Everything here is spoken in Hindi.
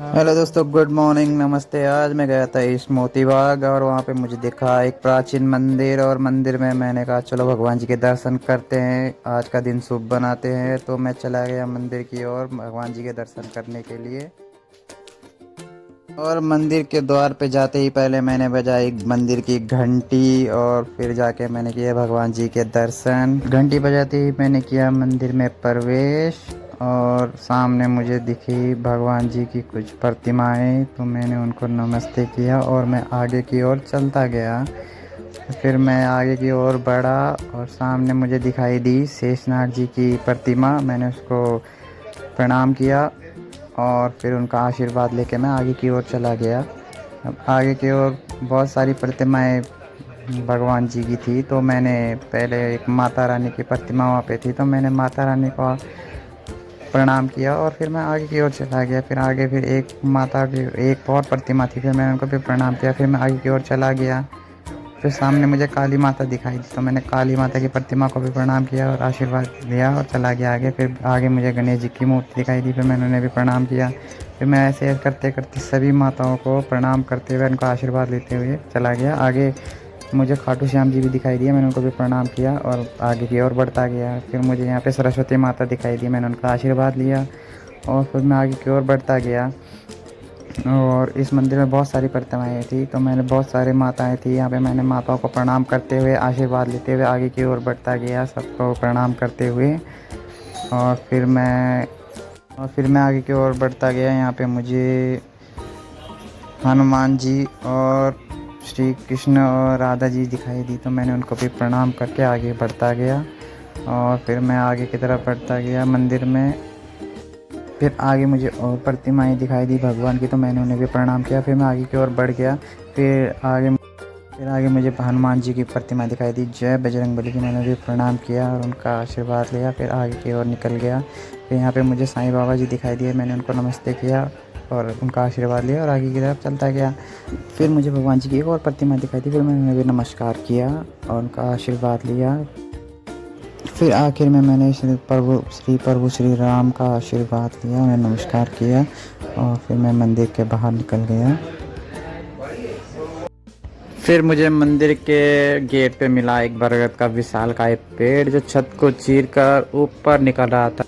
हेलो दोस्तों, गुड मॉर्निंग, नमस्ते। आज मैं गया था इस मोती बाग और वहाँ पे मुझे दिखा एक प्राचीन मंदिर। और मंदिर में मैंने कहा चलो भगवान जी के दर्शन करते हैं, आज का दिन शुभ बनाते हैं। तो मैं चला गया मंदिर की ओर भगवान जी के दर्शन करने के लिए। और मंदिर के द्वार पे जाते ही पहले मैंने बजाई मंदिर की घंटी और फिर जाके मैंने किया भगवान जी के दर्शन। घंटी बजाते ही मैंने किया मंदिर में प्रवेश। और सामने मुझे दिखी भगवान जी की कुछ प्रतिमाएं, तो मैंने उनको नमस्ते किया और मैं आगे की ओर चलता गया। फिर मैं आगे की ओर बढ़ा और सामने मुझे दिखाई दी शेषनाग जी की प्रतिमा। मैंने उसको प्रणाम किया और फिर उनका आशीर्वाद लेके मैं आगे की ओर चला गया। अब आगे की ओर बहुत सारी प्रतिमाएं भगवान जी की थी, तो मैंने पहले एक माता रानी की प्रतिमा वहाँ पे थी, तो मैंने माता रानी को प्रणाम किया और फिर मैं आगे की ओर चला गया। फिर आगे फिर एक माता की एक और प्रतिमा थी, फिर मैंने उनको भी प्रणाम किया। फिर मैं आगे की ओर चला गया। फिर सामने मुझे काली माता दिखाई दी, तो मैंने काली माता की प्रतिमा को भी प्रणाम किया और आशीर्वाद लिया और चला गया आगे। फिर आगे मुझे गणेश जी की मूर्ति दिखाई दी, फिर मैंने उन्हें भी प्रणाम किया। फिर मैं ऐसे करते करते सभी माताओं को प्रणाम करते हुए उनका आशीर्वाद लेते हुए चला गया आगे। मुझे खाटू श्याम जी भी दिखाई दिए, मैंने उनको भी प्रणाम किया और आगे की ओर बढ़ता गया। फिर मुझे यहाँ पे सरस्वती माता दिखाई दी, मैंने उनका आशीर्वाद लिया और फिर मैं आगे की ओर बढ़ता गया। और इस मंदिर में बहुत सारी प्रतिमाएँ थी, तो मैंने बहुत सारी माताएँ थी यहाँ पे, मैंने माताओं को प्रणाम करते हुए आशीर्वाद लेते हुए आगे की ओर बढ़ता गया, सबको प्रणाम करते हुए। और फिर मैं आगे की ओर बढ़ता गया। यहाँ पे मुझे हनुमान जी और श्री कृष्ण और राधा जी दिखाई दी, तो मैंने उनको भी प्रणाम करके आगे बढ़ता गया। और फिर मैं आगे की तरफ बढ़ता गया मंदिर में। फिर आगे मुझे और प्रतिमाएं दिखाई दी भगवान की, तो मैंने उन्हें भी प्रणाम किया। फिर मैं आगे की ओर बढ़ गया। फिर आगे मुझे हनुमान जी की प्रतिमा दिखाई दी, जय बजरंगबली की, मैंने भी प्रणाम किया और उनका आशीर्वाद लिया। फिर आगे की ओर निकल गया। फिर यहाँ पे मुझे साईं बाबा जी दिखाई दिए, मैंने उनको नमस्ते किया और उनका आशीर्वाद लिया और आगे की तरफ चलता गया। फिर मुझे भगवान जी की एक और प्रतिमा दिखाई दी, फिर मैंने उन्हें भी नमस्कार किया और उनका आशीर्वाद लिया। फिर आखिर में मैंने श्री प्रभु श्री राम का आशीर्वाद लिया, उन्हें नमस्कार किया और फिर मैं मंदिर के बाहर निकल गया। फिर मुझे मंदिर के गेट पे मिला एक बरगद का विशालकाय पेड़, जो छत को चीर कर ऊपर निकल रहा था।